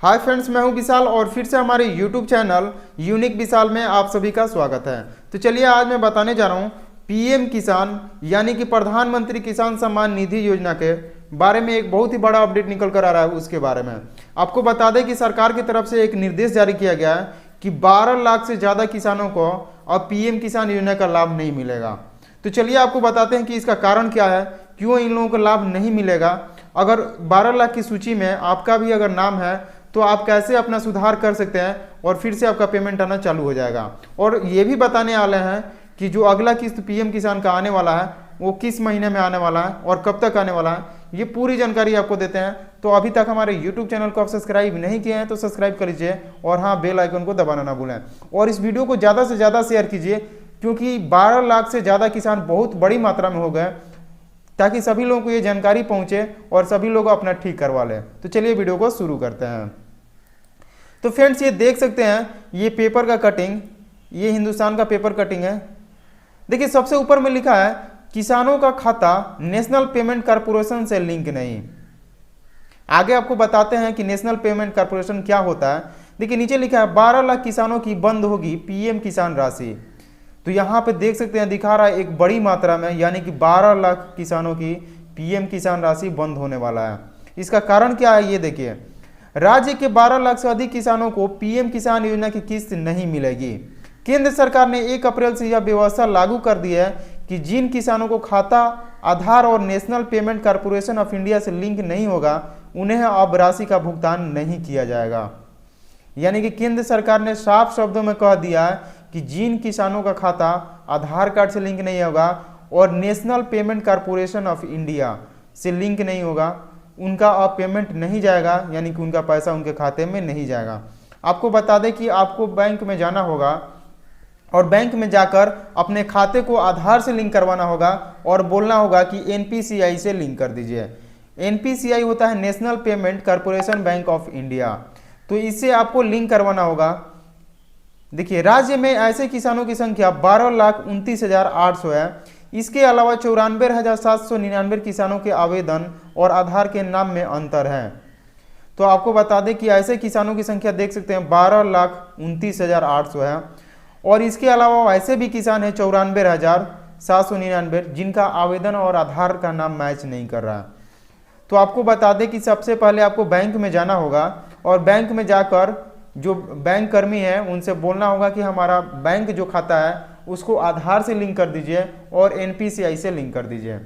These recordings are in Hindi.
हाय फ्रेंड्स, मैं हूं विशाल और फिर से हमारे यूट्यूब चैनल यूनिक विशाल में आप सभी का स्वागत है। तो चलिए आज मैं बताने जा रहा हूं पीएम किसान यानी कि प्रधानमंत्री किसान सम्मान निधि योजना के बारे में। एक बहुत ही बड़ा अपडेट निकल कर आ रहा है, उसके बारे में आपको बता दें कि सरकार की तरफ से एक निर्देश जारी किया गया है कि 12 लाख से ज़्यादा किसानों को अब पीएम किसान योजना का लाभ नहीं मिलेगा। तो चलिए आपको बताते हैं कि इसका कारण क्या है, क्यों इन लोगों को लाभ नहीं मिलेगा। अगर 12 लाख की सूची में आपका भी अगर नाम है तो आप कैसे अपना सुधार कर सकते हैं और फिर से आपका पेमेंट आना चालू हो जाएगा। और ये भी बताने वाले हैं कि जो अगला किस्त पीएम किसान का आने वाला है वो किस महीने में आने वाला है और कब तक आने वाला है, ये पूरी जानकारी आपको देते हैं। तो अभी तक हमारे यूट्यूब चैनल को आप सब्सक्राइब नहीं किए हैं तो सब्सक्राइब कर लीजिए और हाँ, बेल आइकन को दबाना ना भूलें और इस वीडियो को ज़्यादा से ज़्यादा शेयर कीजिए, क्योंकि 12 लाख से ज़्यादा किसान बहुत बड़ी मात्रा में हो गए, ताकि सभी लोगों को ये जानकारी पहुंचे और सभी लोग अपना ठीक करवा लें। तो चलिए वीडियो को शुरू करते हैं। तो फ्रेंड्स, ये देख सकते हैं, ये पेपर का कटिंग, ये हिंदुस्तान का पेपर कटिंग है। देखिए सबसे ऊपर में लिखा है किसानों का खाता नेशनल पेमेंट कॉर्पोरेशन से लिंक नहीं। आगे आपको बताते हैं कि नेशनल पेमेंट कॉर्पोरेशन क्या होता है। देखिए नीचे लिखा है 12 लाख किसानों की बंद होगी पीएम किसान राशि। तो यहाँ पे देख सकते हैं, दिखा रहा है एक बड़ी मात्रा में, यानी कि 12 लाख किसानों की पीएम किसान राशि बंद होने वाला है। इसका कारण क्या है, ये देखिए, राज्य के 12 लाख से अधिक किसानों को पीएम किसान योजना की किस्त नहीं मिलेगी। केंद्र सरकार ने 1 अप्रैल से यह व्यवस्था लागू कर दी है कि जिन किसानों को खाता आधार और national payment corporation of India से लिंक नहीं होगा, उन्हें अब राशि का भुगतान नहीं किया जाएगा। यानी कि केंद्र सरकार ने साफ शब्दों में कह दिया है कि जिन किसानों का खाता आधार कार्ड से लिंक नहीं होगा और national payment corporation of India से लिंक नहीं होगा, उनका अब पेमेंट नहीं जाएगा, यानी कि उनका पैसा उनके खाते में नहीं जाएगा। आपको बता दें कि आपको बैंक में जाना होगा और बैंक में जाकर अपने खाते को आधार से लिंक करवाना होगा और बोलना होगा कि एनपीसीआई से लिंक कर दीजिए। एनपीसीआई होता है national payment corporation bank of India, तो इससे आपको लिंक करवाना होगा। देखिए राज्य में ऐसे किसानों की संख्या 12,29,800 है। इसके अलावा 94,799 किसानों के आवेदन और आधार के नाम में अंतर है। तो आपको बता दें कि ऐसे किसानों की संख्या देख सकते हैं 12,29,800 है। और इसके अलावा ऐसे भी किसान हैं 94,799 जिनका आवेदन और आधार का नाम मैच नहीं कर रहा है। तो आपको बता दें कि सबसे पहले आपको बैंक में जाना होगा और बैंक में जाकर जो बैंक कर्मी है उनसे बोलना होगा कि हमारा बैंक जो खाता है उसको आधार से लिंक कर दीजिए और एनपीसीआई से लिंक कर दीजिए।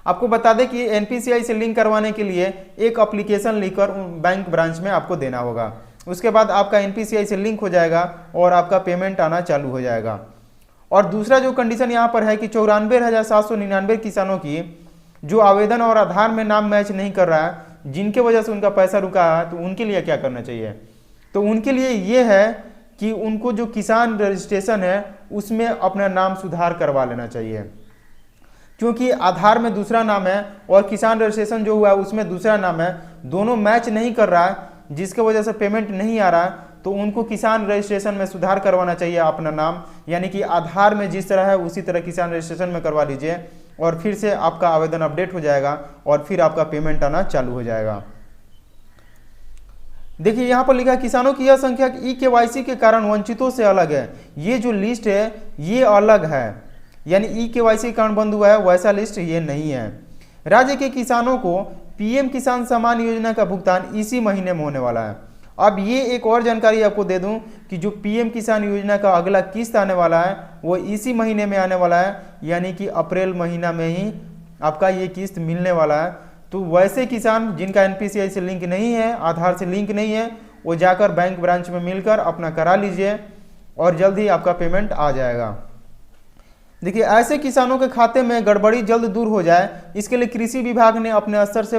आपको बता दें कि एनपीसीआई से लिंक करवाने के लिए एक एप्लीकेशन लिखकर बैंक ब्रांच में आपको देना होगा। उसके बाद आपका एनपीसीआई से लिंक हो जाएगा और आपका पेमेंट आना चालू हो जाएगा। और दूसरा जो कंडीशन यहाँ पर है कि 94,799 किसानों की जो आवेदन और आधार में नाम मैच नहीं कर रहा है, जिनके वजह से उनका पैसा रुका है, तो उनके लिए क्या करना चाहिए। तो उनके लिए ये है कि उनको जो किसान रजिस्ट्रेशन है उसमें अपना नाम सुधार करवा लेना चाहिए, क्योंकि आधार में दूसरा नाम है और किसान रजिस्ट्रेशन जो हुआ है उसमें दूसरा नाम है, दोनों मैच नहीं कर रहा है, जिसके वजह से पेमेंट नहीं आ रहा है। तो उनको किसान रजिस्ट्रेशन में सुधार करवाना चाहिए अपना नाम, यानी कि आधार में जिस तरह है उसी तरह किसान रजिस्ट्रेशन में करवा लीजिए और फिर से आपका आवेदन अपडेट हो जाएगा और फिर आपका पेमेंट आना चालू हो जाएगा। देखिए यहाँ पर लिखा है किसानों की यह संख्या ई-केवाईसी के कारण वंचितों से अलग है। ये जो लिस्ट है ये अलग है, यानी ई-केवाईसी के कारण बंद हुआ है, वैसा लिस्ट ये नहीं है। राज्य के किसानों को पीएम किसान सम्मान योजना का भुगतान इसी महीने में होने वाला है। अब ये एक और जानकारी आपको दे दूं कि जो पीएम किसान योजना का अगला किस्त आने वाला है वो इसी महीने में आने वाला है, यानी कि अप्रैल महीना में ही आपका ये किस्त मिलने वाला है। तो वैसे किसान जिनका एनपीसीआई से लिंक नहीं है, आधार से लिंक नहीं है, वो जाकर बैंक ब्रांच में मिलकर अपना करा लीजिए और जल्द ही आपका पेमेंट आ जाएगा। देखिए ऐसे किसानों के खाते में गड़बड़ी जल्द दूर हो जाए, इसके लिए कृषि विभाग ने अपने स्तर से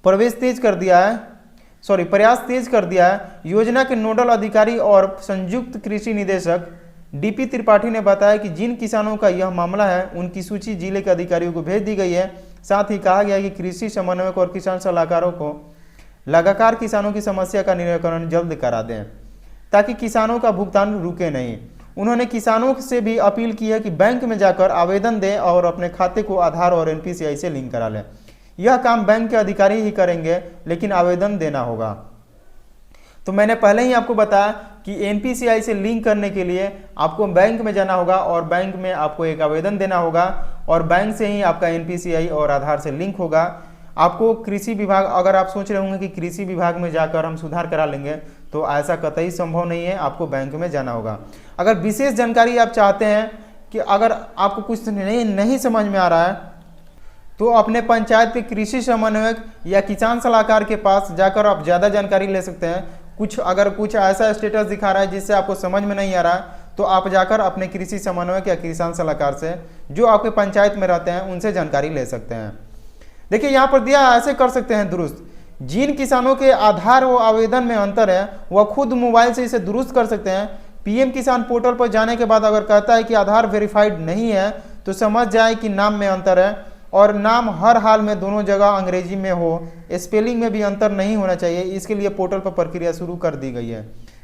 प्रयास तेज कर दिया है। योजना के नोडल अधिकारी और संयुक्त कृषि निदेशक डीपी त्रिपाठी ने बताया कि जिन किसानों का यह मामला है उनकी सूची जिले के अधिकारियों को भेज दी गई है। साथ ही कहा गया है कि कृषि समन्वयक और किसान सलाहकारों को लगातार किसानों की समस्या का निराकरण जल्द करा दें, ताकि किसानों का भुगतान रुके नहीं। उन्होंने किसानों से भी अपील की है कि बैंक में जाकर आवेदन दें और अपने खाते को आधार और एनपीसीआई से लिंक करा लें। यह काम बैंक के अधिकारी ही करेंगे, लेकिन आवेदन देना होगा। तो मैंने पहले ही आपको बताया कि एनपीसीआई से लिंक करने के लिए आपको बैंक में जाना होगा और बैंक में आपको एक आवेदन देना होगा और बैंक से ही आपका एनपीसीआई और आधार से लिंक होगा। आपको कृषि विभाग, अगर आप सोच रहे होंगे कि कृषि विभाग में जाकर हम सुधार करा लेंगे, तो ऐसा कतई संभव नहीं है, आपको बैंक में जाना होगा। अगर विशेष जानकारी आप चाहते हैं कि अगर आपको कुछ नहीं समझ में आ रहा है, तो अपने पंचायत के कृषि समन्वयक या किसान सलाहकार के पास जाकर आप ज़्यादा जानकारी ले सकते हैं। अगर कुछ ऐसा स्टेटस दिखा रहा है जिससे आपको समझ में नहीं आ रहा है, तो आप जाकर अपने कृषि समन्वयक या किसान सलाहकार से, जो आपके पंचायत में रहते हैं, उनसे जानकारी ले सकते हैं। देखिए यहाँ पर दिया, ऐसे कर सकते हैं दुरुस्त। जिन किसानों के आधार व आवेदन में अंतर है, वह खुद मोबाइल से इसे दुरुस्त कर सकते हैं। पीएम किसान पोर्टल पर जाने के बाद अगर कहता है कि आधार वेरीफाइड नहीं है, तो समझ जाए कि नाम में अंतर है, और नाम हर हाल में दोनों जगह अंग्रेजी में हो, स्पेलिंग में भी अंतर नहीं होना चाहिए। इसके लिए पोर्टल पर प्रक्रिया शुरू कर दी गई है।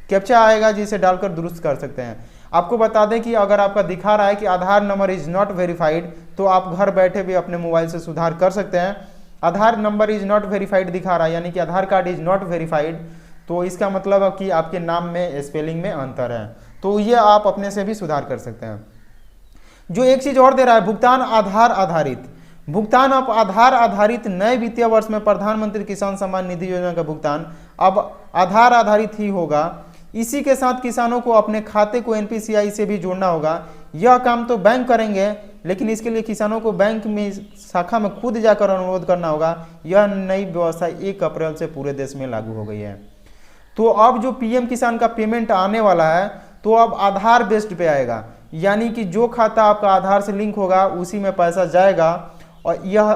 कैप्चा आएगा जिसे डालकर दुरुस्त कर सकते हैं। आपको बता दें कि अगर आपका दिखा रहा है कि आधार नंबर इज नॉट वेरीफाइड, तो आप घर बैठे भी अपने मोबाइल से सुधार कर सकते हैं। आधार नंबर इज नॉट वेरीफाइड दिखा रहा है, यानी कि आधार कार्ड इज नॉट वेरीफाइड, तो इसका मतलब है कि आपके नाम में स्पेलिंग में अंतर है, तो ये आप अपने से भी सुधार कर सकते हैं। जो एक चीज और दे रहा है, भुगतान आधार आधारित। भुगतान अब आधार आधारित नए वित्तीय वर्ष में प्रधानमंत्री किसान सम्मान निधि योजना का भुगतान अब आधार आधारित ही होगा। इसी के साथ किसानों को अपने खाते को एनपीसीआई से भी जोड़ना होगा। यह काम तो बैंक करेंगे, लेकिन इसके लिए किसानों को बैंक में शाखा में खुद जाकर अनुरोध करना होगा। यह नई व्यवस्था 1 अप्रैल से पूरे देश में लागू हो गई है। तो अब जो पीएम किसान का पेमेंट आने वाला है, तो अब आधार बेस्ड पे आएगा, यानी कि जो खाता आपका आधार से लिंक होगा उसी में पैसा जाएगा, और यह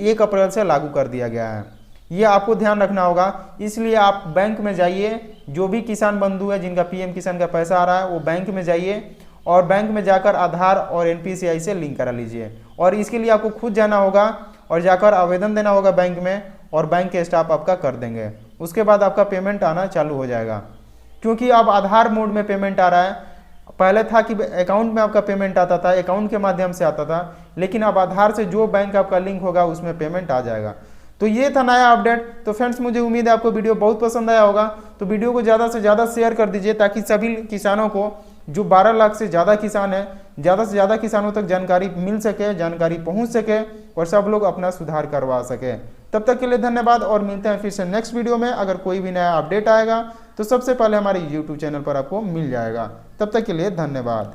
1 अप्रैल से लागू कर दिया गया है। यह आपको ध्यान रखना होगा। इसलिए आप बैंक में जाइए, जो भी किसान बंधु है जिनका पीएम किसान का पैसा आ रहा है, वो बैंक में जाइए और बैंक में जाकर आधार और एनपीसीआई से लिंक करा लीजिए। और इसके लिए आपको खुद जाना होगा और जाकर आवेदन देना होगा बैंक में, और बैंक के स्टाफ आपका कर देंगे। उसके बाद आपका पेमेंट आना चालू हो जाएगा, क्योंकि अब आधार मोड में पेमेंट आ रहा है। पहले था कि अकाउंट में आपका पेमेंट आता था, अकाउंट के माध्यम से आता था, लेकिन अब आधार से जो बैंक आपका लिंक होगा उसमें पेमेंट आ जाएगा। तो ये था नया अपडेट। तो फ्रेंड्स, मुझे उम्मीद है आपको वीडियो बहुत पसंद आया होगा। तो वीडियो को ज़्यादा से ज़्यादा शेयर कर दीजिए, ताकि सभी किसानों को, जो 12 लाख से ज़्यादा किसान हैं, ज़्यादा से ज़्यादा किसानों तक जानकारी मिल सके, जानकारी पहुँच सके और सब लोग अपना सुधार करवा सके। तब तक के लिए धन्यवाद, और मिलते हैं फिर से नेक्स्ट वीडियो में। अगर कोई भी नया अपडेट आएगा तो सबसे पहले हमारे YouTube चैनल पर आपको मिल जाएगा। तब तक के लिए धन्यवाद।